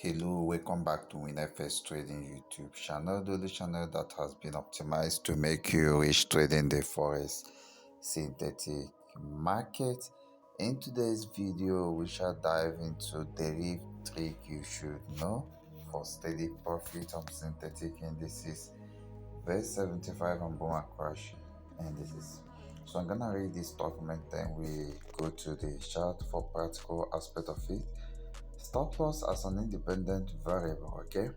Hello, welcome back to WinFS Trading YouTube channel, the channel that has been optimized to make you rich trading the Forex synthetic market. In today's video, we shall dive into Deriv trick you should know for steady profit on synthetic indices, V75 and Boma Crash indices. So I'm gonna read this document, then we go to the chart for practical aspect of it. Stop loss as an independent variable, okay?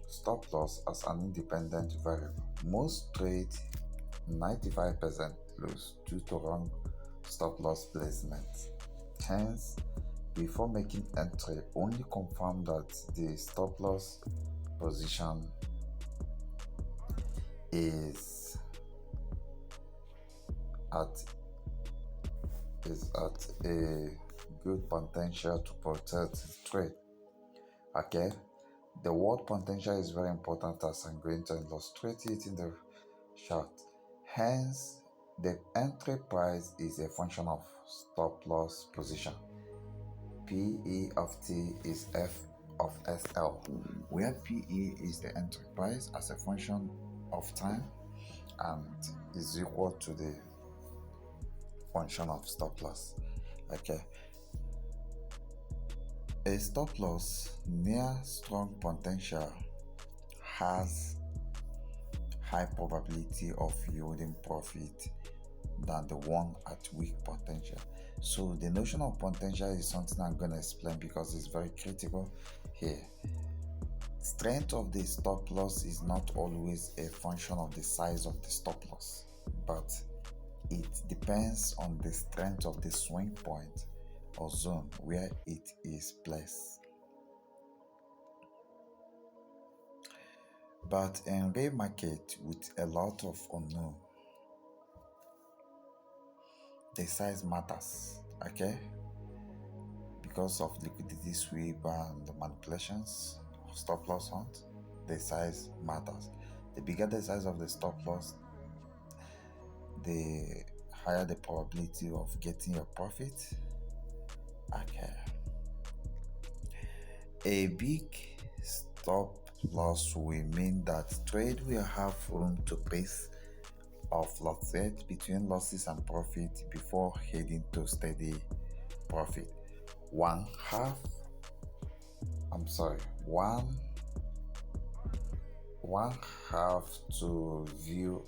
Stop loss as an independent variable. Most trades 95% lose due to wrong stop loss placement. Hence, before making entry, only confirm that the stop loss position is at a good potential to protect the trade. Okay, the word potential is very important as I'm going to illustrate it in the chart. Hence, the entry price is a function of stop loss position. PE of T is F of SL, where PE is the entry price as a function of time and is equal to the function of stop loss. Okay, a stop loss near strong potential has high probability of yielding profit than the one at weak potential. So the notion of potential is something I'm going to explain because it's very critical here. Strength of the stop loss is not always a function of the size of the stop loss, but it depends on the strength of the swing point or zone where it is placed. But in bear market with a lot of unknown, the size matters, okay? Because of liquidity sweep and the manipulations of stop loss hunt, the size matters. The bigger the size of the stop loss, the higher the probability of getting your profit. Okay. A big stop loss will mean that trade will have room to pace or fluctuate between losses and profit before heading to steady profit. One have to view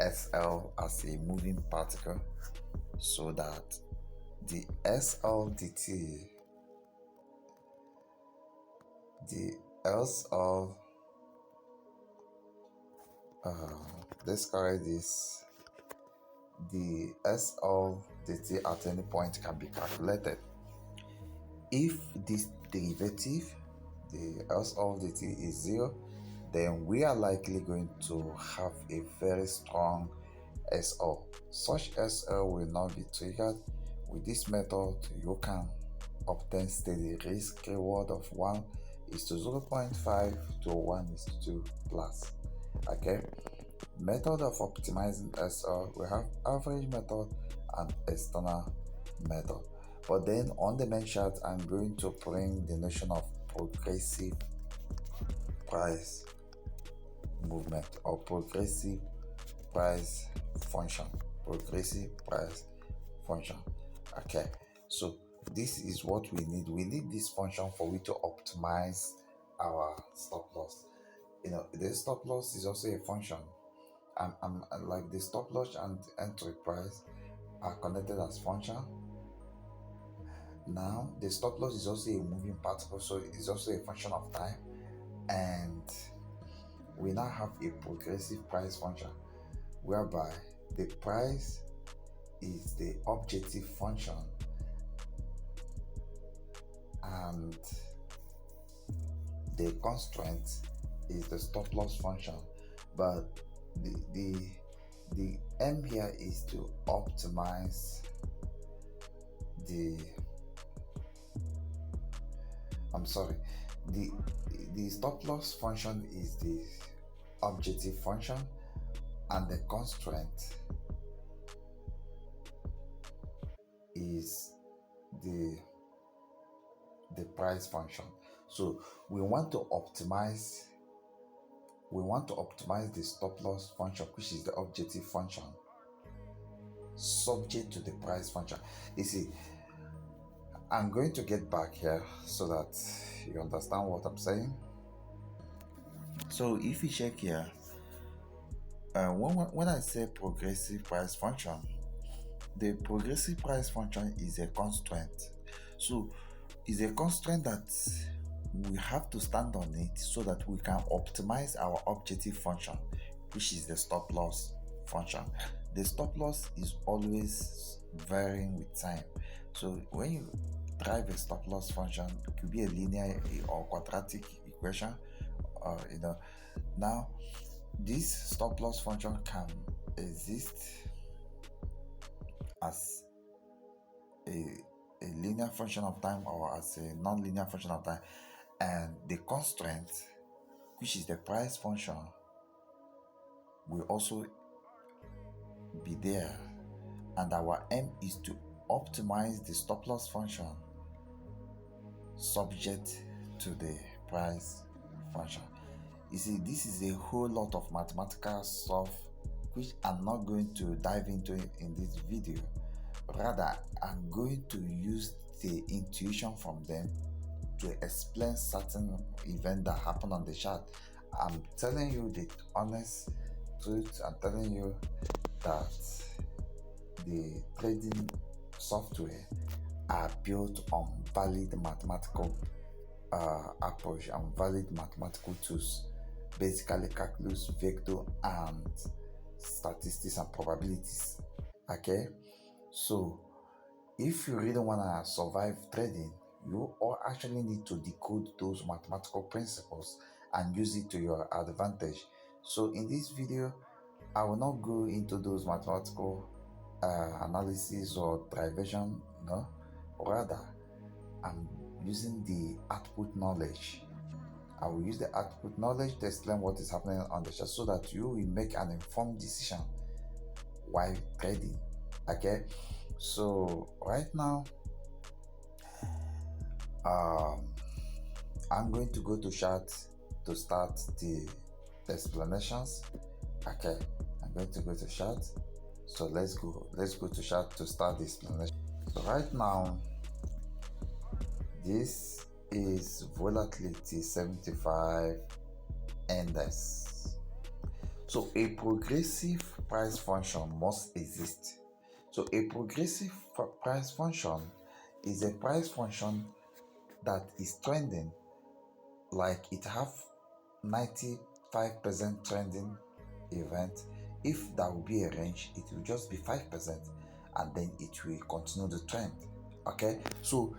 SL as a moving particle so that the SLDT, let's carry this, the SLDT at any point can be calculated. If this derivative, the SLDT is 0, then we are likely going to have a very strong SL. Such SL will not be triggered. With this method, you can obtain steady risk reward of 1:0.5 to 1:2 plus. Okay, method of optimizing SL, we have average method and external method. But then on the main chart, I'm going to bring the notion of progressive price movement or progressive price function. Okay, so this is what we need. We need this function for we to optimize our stop loss. The stop loss is also a function. I'm like the stop loss and entry price are connected as function. Now the stop loss is also a moving particle, so it's also a function of time, and we now have a progressive price function whereby the price is the objective function and the constraint is the stop loss function. But the aim here is to optimize the stop loss function is the objective function and the constraint is the price function. So we want to optimize the stop loss function, which is the objective function, subject to the price function. You see, I'm going to get back here so that you understand what I'm saying. So if you check here, when I say progressive price function, the progressive price function is a constraint. So it's a constraint that we have to stand on it so that we can optimize our objective function, which is the stop loss function. The stop loss is always varying with time. So when you drive a stop loss function, it could be a linear or quadratic equation, now this stop loss function can exist as a linear function of time or as a non-linear function of time, and the constraint, which is the price function, will also be there, and our aim is to optimize the stop loss function subject to the price function. You see, this is a whole lot of mathematical stuff which I'm not going to dive into in this video. Rather, I'm going to use the intuition from them to explain certain events that happen on the chart. I'm telling you the honest truth. I'm telling you that the trading software are built on valid mathematical approach and valid mathematical tools, basically calculus, vector, and statistics and probabilities. Okay, so if you really want to survive trading, you all actually need to decode those mathematical principles and use it to your advantage. So in this video, I will not go into those mathematical analysis or derivation, no. Rather, I'm using the output knowledge. I will use the output knowledge to explain what is happening on the chart so that you will make an informed decision while trading. Okay, so right now I'm going to go to chart to start the explanations. Okay, I'm going to go to chart. So let's go to chart to start the explanation. So right now, this is volatility 75 index. So a progressive price function must exist. So a progressive price function is a price function that is trending, like it have 95% trending event. If that will be a range, it will just be 5%, and then it will continue the trend. Okay, so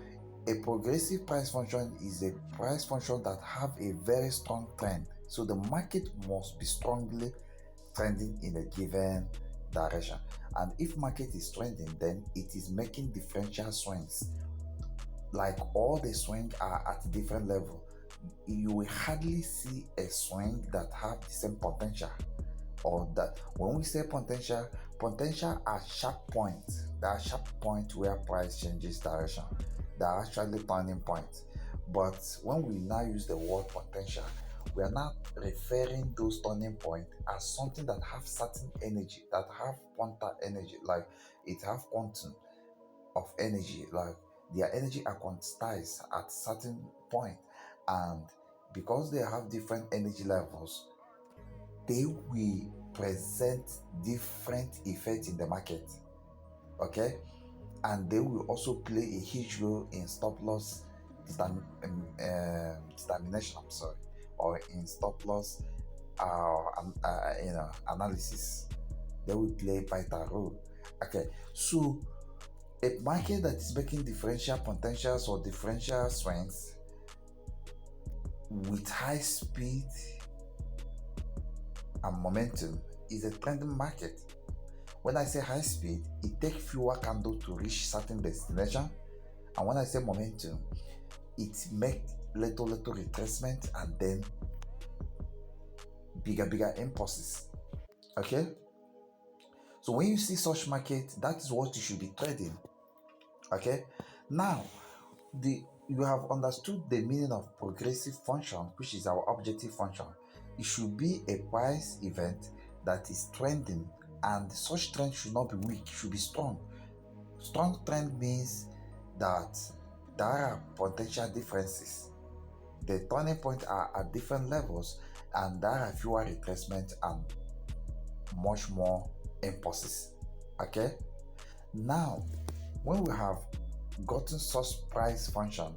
a progressive price function is a price function that have a very strong trend. So the market must be strongly trending in a given direction, and if market is trending, then it is making differential swings. Like all the swings are at different level. You will hardly see a swing that have the same potential, or that when we say potential are sharp points. There are sharp points where price changes direction. They are actually turning points. But when we now use the word potential, we are not referring those turning points as something that have certain energy, that have quanta energy, like it have quantum of energy, like their energy are quantized at certain point, and because they have different energy levels, they will present different effects in the market. Okay, and they will also play a huge role in stop loss determination, or in stop loss analysis. They will play a vital role. Okay, so a market that is making differential potentials or differential swings with high speed and momentum is a trending market. When I say high speed, it takes fewer candles to reach certain destination, and when I say momentum, it makes little retracement and then bigger impulses. Okay, so when you see such market, that is what you should be trading. Okay, now the you have understood the meaning of progressive function, which is our objective function. It should be a price event that is trending, and such trend should not be weak, should be strong. Strong trend means that there are potential differences. The turning points are at different levels, and there are fewer retracements and much more impulses. Okay? Now, when we have gotten such price function,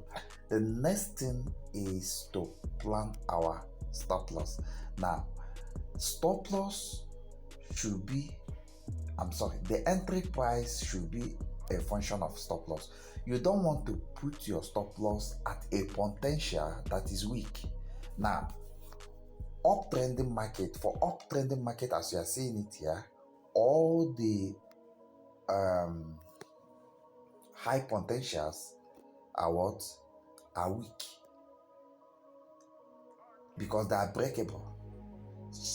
the next thing is to plan our stop loss. Now, stop loss should be, the entry price should be a function of stop loss. You don't want to put your stop loss at a potential that is weak. Now, uptrending market, for uptrending market as you are seeing it here, all the high potentials are what? Are weak because they are breakable.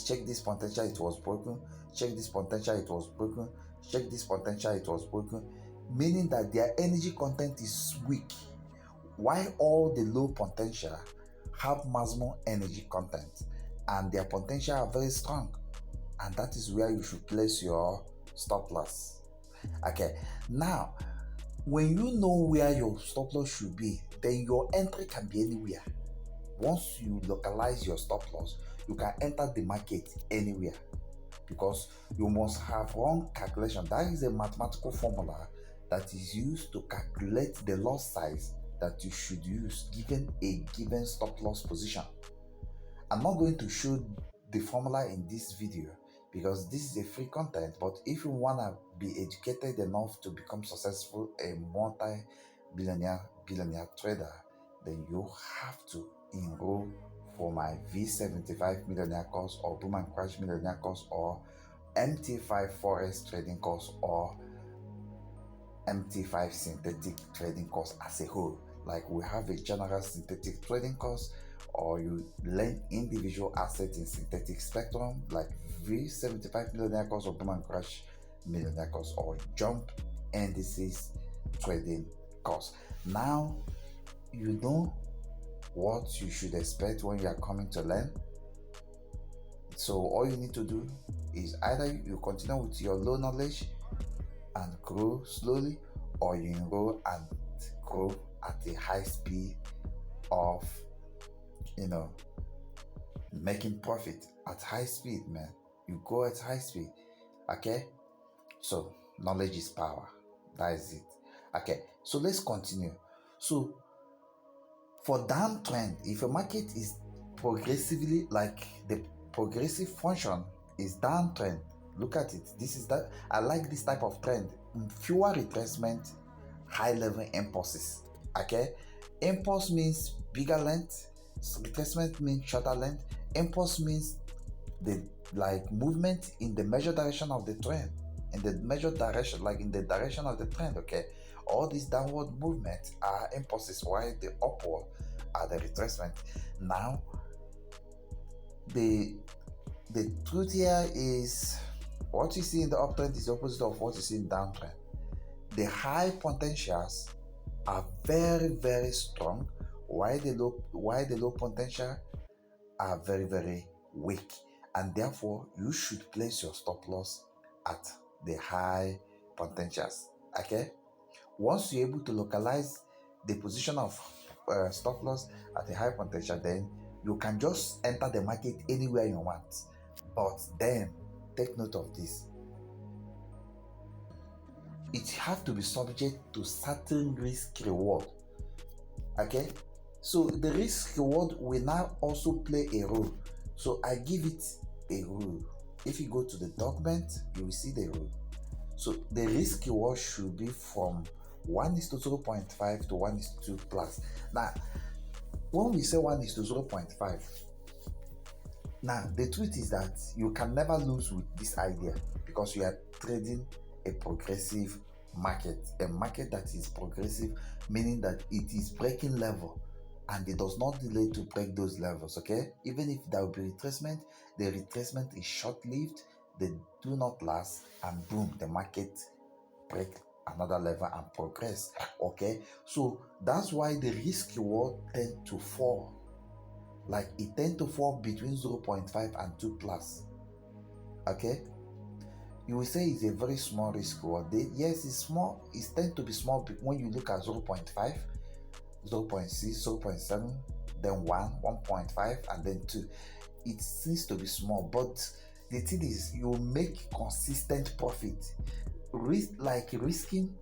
Check this potential, it was broken. Check this potential, it was broken. Check this potential, it was broken. Meaning that their energy content is weak, while all the low potential have maximum energy content and their potential are very strong. And that is where you should place your stop loss. Okay, now when you know where your stop loss should be, then your entry can be anywhere. Once you localize your stop loss, you can enter the market anywhere, because you must have run calculation. That is a mathematical formula that is used to calculate the loss size that you should use given a given stop loss position. I'm not going to show the formula in this video because this is a free content, but if you want to be educated enough to become successful, a multi-billionaire trader, then you have to enroll for my V75 millionaire course, or boom and crash millionaire course, or MT5 Forex trading course, or MT5 synthetic trading course as a whole. Like, we have a general synthetic trading course, or you learn individual assets in synthetic spectrum, like V75 millionaire course, or boom and crash millionaire course, or jump indices trading course. Now you know what you should expect when you are coming to learn. So all you need to do is either you continue with your low knowledge and grow slowly, or you enroll and grow at a high speed of making profit at high speed, man. You go at high speed. Okay, so knowledge is power. That is it. Okay, so let's continue. So for downtrend, if a market is progressively, like the progressive function is downtrend, look at it. This is that. I like this type of trend. Fewer retracement, high level impulses. Okay, impulse means bigger length, retracement means shorter length. Impulse means the movement in the measured direction of the trend, in the measured direction, like in the direction of the trend. Okay, all these downward movements are impulses, while the upward are the retracement. Now the truth here is, what you see in the uptrend is the opposite of what you see in downtrend. The high potentials are very, very strong, while the low potential are very, very weak, and therefore you should place your stop loss at the high potentials. Okay, once you're able to localize the position of stop loss at a high potential, then you can just enter the market anywhere you want. But then take note of this: it has to be subject to certain risk reward. Okay, so the risk reward will now also play a role. So I give it a rule. If you go to the document, you will see the rule. So the risk reward should be from 1:0.5 to 1:2 plus. Now, when we say 1:0.5, now the truth is that you can never lose with this idea, because you are trading a progressive market, a market that is progressive, meaning that it is breaking level and it does not delay to break those levels. Okay, even if there will be retracement, the retracement is short-lived, they do not last, and boom, the market break another level and progress. Okay, so that's why the risk reward tend to fall. Like it tend to fall between 0.5 and 2 plus. Okay, you will say it's a very small risk reward. Yes, it's small. It tends to be small when you look at 0.5, 0.6, 0.7, then 1, 1.5, and then 2. It seems to be small, but the thing is, you make consistent profit. Risking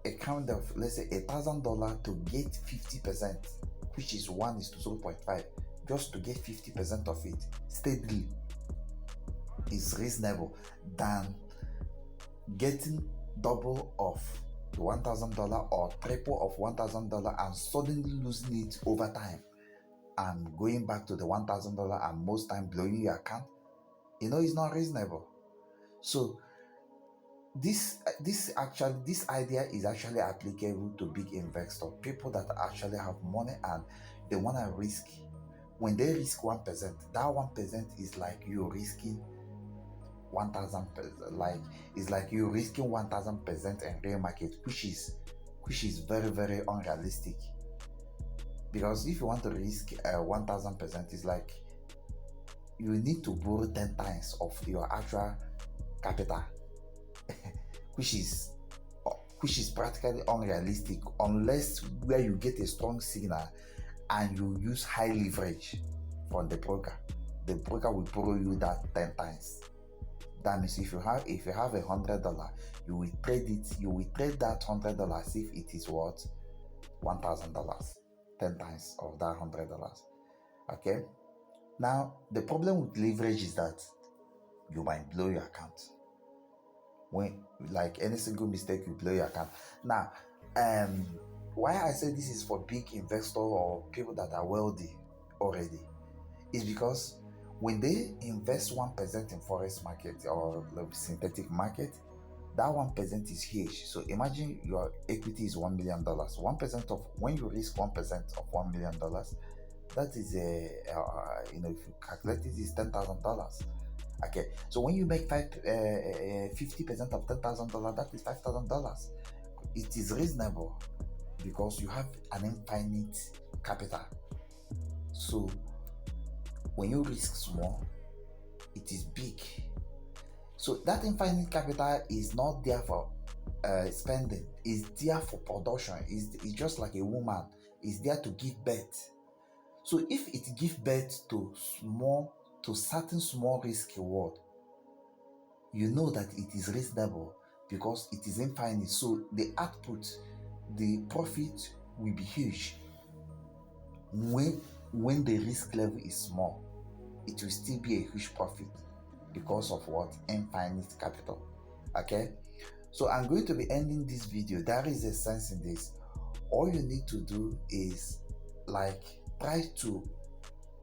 a kind of, let's say, $1,000 to get 50%, which is 1:0.5, just to get 50% of it steadily, is reasonable than getting double of the $1,000 or triple of $1,000 and suddenly losing it over time and going back to the $1,000 and most time blowing your account. It's not reasonable. So this idea is actually applicable to big investors, people that actually have money and they want to risk. When they risk 1%, that 1% is like you're risking 1,000%. Like it's like you're risking 1,000% in real market, which is very, very unrealistic. Because if you want to risk 1,000%, it's like you need to borrow 10 times of your actual capital, which is practically unrealistic unless where you get a strong signal and you use high leverage from the broker. The broker will borrow you that 10 times. That means if you have $100, you will trade that $100 as if it is worth $1,000, 10 times of that $100. Okay. Now the problem with leverage is that you might blow your account. When like any single mistake, you blow your account. Now, why I say this is for big investors or people that are wealthy already is because when they invest 1% in forex market or synthetic market, that 1% is huge. So imagine your equity is $1 million. 1% of, when you risk 1% of $1 million, that is if you calculate it, is $10,000. Okay, so when you make 50% of $10,000, that is $5,000. It is reasonable because you have an infinite capital. So when you risk small, it is big. So that infinite capital is not there for spending. It's there for production. It's just like a woman. It's there to give birth. So if it gives birth to certain small risk reward, you know that it is reasonable because it is infinite. So the output, the profit will be huge. When the risk level is small, it will still be a huge profit because of what? Infinite capital. Okay, so I'm going to be ending this video. There is a sense in this. All you need to do is try to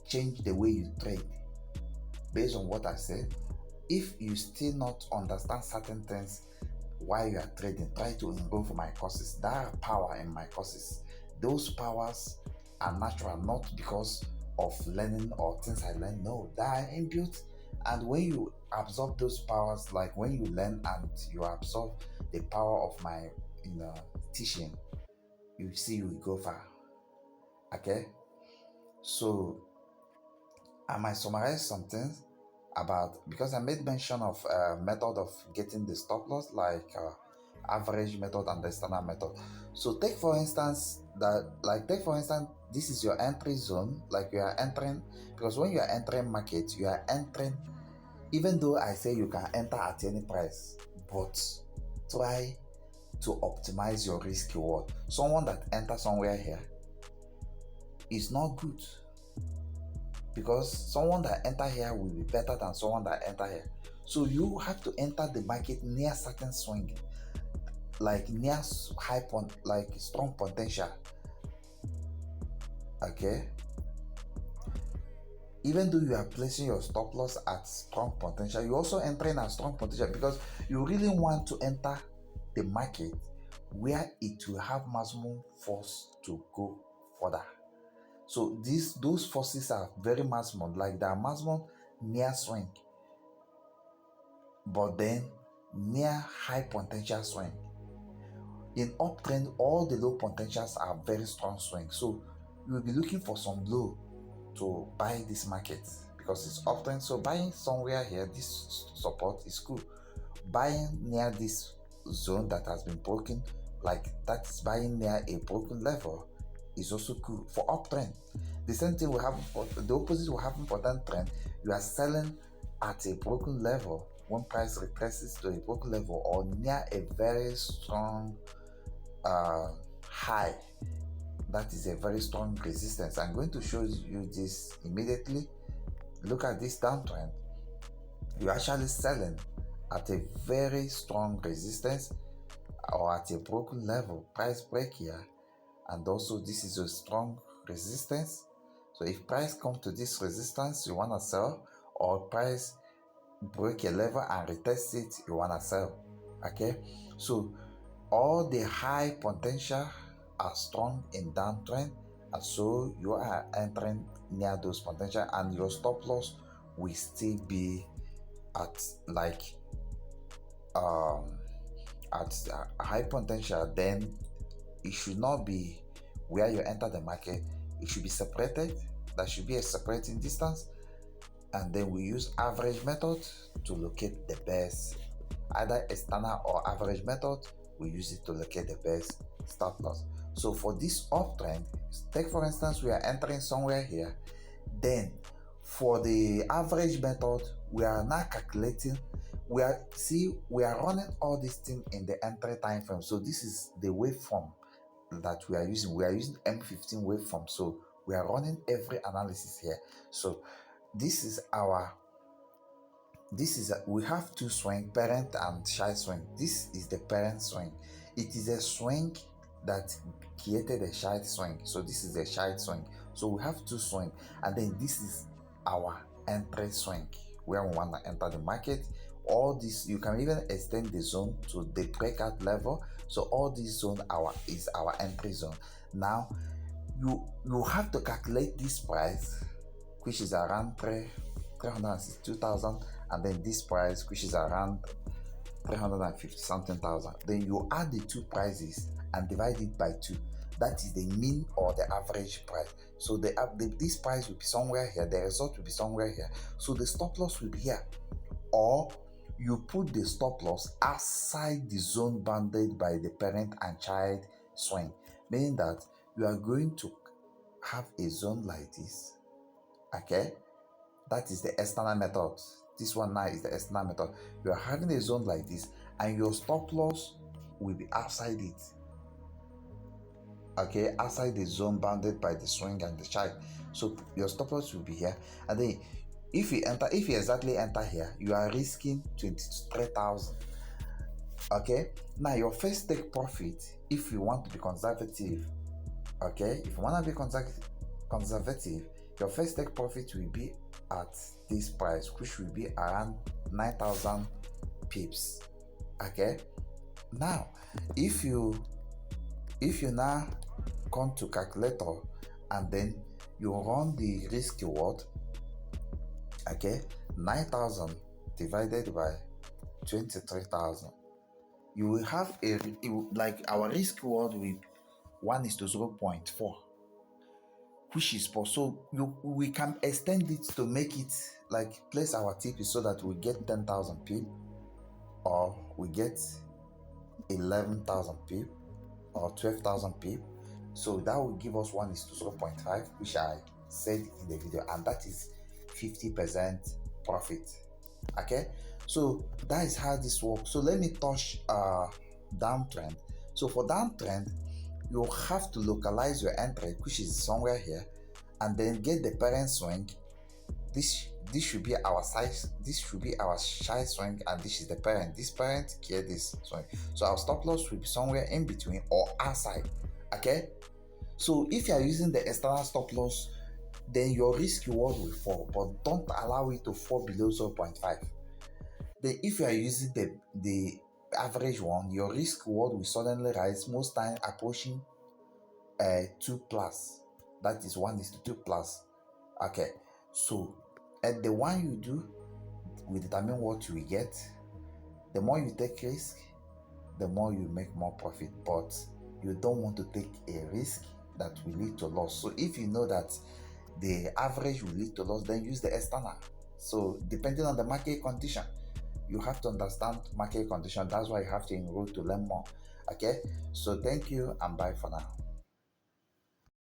change the way you trade based on what I said. If you still not understand certain things while you are trading, try to enroll for my courses. There are power in my courses. Those powers are natural, not because of learning or things I learned. No, they are inbuilt. And when you absorb those powers, like when you learn and you absorb the power of my teaching, you see you will go far. Okay, so I might summarize some things about, because I made mention of method of getting the stop loss, like average method and the standard method. So take for instance this is your entry zone. Like you are entering, because when you are entering market, you are entering, even though I say you can enter at any price, but try to optimize your risk reward. Someone that enters somewhere here is not good, because someone that enter here will be better than someone that enter here. So you have to enter the market near certain swing, like near strong potential. Okay, even though you are placing your stop loss at strong potential, you also entering at strong potential because you really want to enter the market where it will have maximum force to go further. So those forces are very maximum, like they are maximum near swing, but then near high potential swing. In uptrend, all the low potentials are very strong swings. So you will be looking for some low to buy this market because it's uptrend. So buying somewhere here, this support is cool. Buying near this zone that has been broken, like that is buying near a broken level, is also cool for uptrend. The same thing will happen for the opposite will happen for downtrend. You are selling at a broken level when price retraces to a broken level or near a very strong high. That is a very strong resistance. I'm going to show you this immediately. Look at this downtrend. You're actually selling at a very strong resistance or at a broken level, price break here, and also this is a strong resistance. So if price comes to this resistance, you want to sell, or price break a level and retest it, you want to sell. Okay, so all the high potential are strong in downtrend, and so you are entering near those potential, and your stop loss will still be at like at high potential. Then it should not be where you enter the market. It should be separated. There should be a separating distance, and then we use average method to locate the best, either external or average method. We use it to locate the best stop loss. So for this uptrend, take for instance we are entering somewhere here. Then for the average method, we are now calculating. We are running all these things in the entry time frame. So this is the waveform that we are using. We are using M15 waveform. So we are running every analysis here. So we have two swing, parent and child swing. This is the parent swing. It is a swing that created a child swing. So this is a child swing. So we have two swing, and then this is our entry swing where we want to enter the market. All this, you can even extend the zone to the breakout level. So all this zone is our entry zone. Now you have to calculate this price, which is around 362,000, and then this price, which is around 350 something thousand. Then you add the two prices and divide it by 2. That is the mean or the average price. So this price will be somewhere here, the result will be somewhere here. So the stop loss will be here. Or you put the stop loss outside the zone bounded by the parent and child swing, meaning that you are going to have a zone like this. Okay, that is the external method. This one now is the external method. You are having a zone like this, and your stop loss will be outside it. Okay, outside the zone bounded by the swing and the child. So your stop loss will be here, and then if you exactly enter here, you are risking 23,000. Okay, now your first take profit, if you want to be conservative, okay, if you want to be conservative, your first take profit will be at this price, which will be around 9,000 pips. Okay, now if you now come to calculator and then you run the risk reward, okay, 9,000 divided by 23,000, you will have like our risk reward with 1:0.4, which is so we can extend it to make it like place our TP so that we get 10,000 pip, or we get 11,000 pip, or 12,000 pip. So that will give us 1:0.5, which I said in the video, and that is 50% profit. Okay, so that is how this works. So let me touch downtrend. So for downtrend, you have to localize your entry, which is somewhere here, and then get the parent swing. This should be our size. This should be our child swing, and this is the parent. This parent get this swing. So our stop loss will be somewhere in between or outside. Okay, so if you are using the external stop loss, then your risk reward will fall, but don't allow it to fall below 0.5. Then if you are using the average one, your risk reward will suddenly rise, most time approaching 2 plus. That is 1:2 plus. Okay, so at the one you do will determine what you will get. The more you take risk, the more you make more profit. But you don't want to take a risk that will lead to loss. So if you know that the average will lead to loss, then use the external. So depending on the market condition, you have to understand market condition. That's why you have to enroll to learn more. Okay, so thank you and bye for now.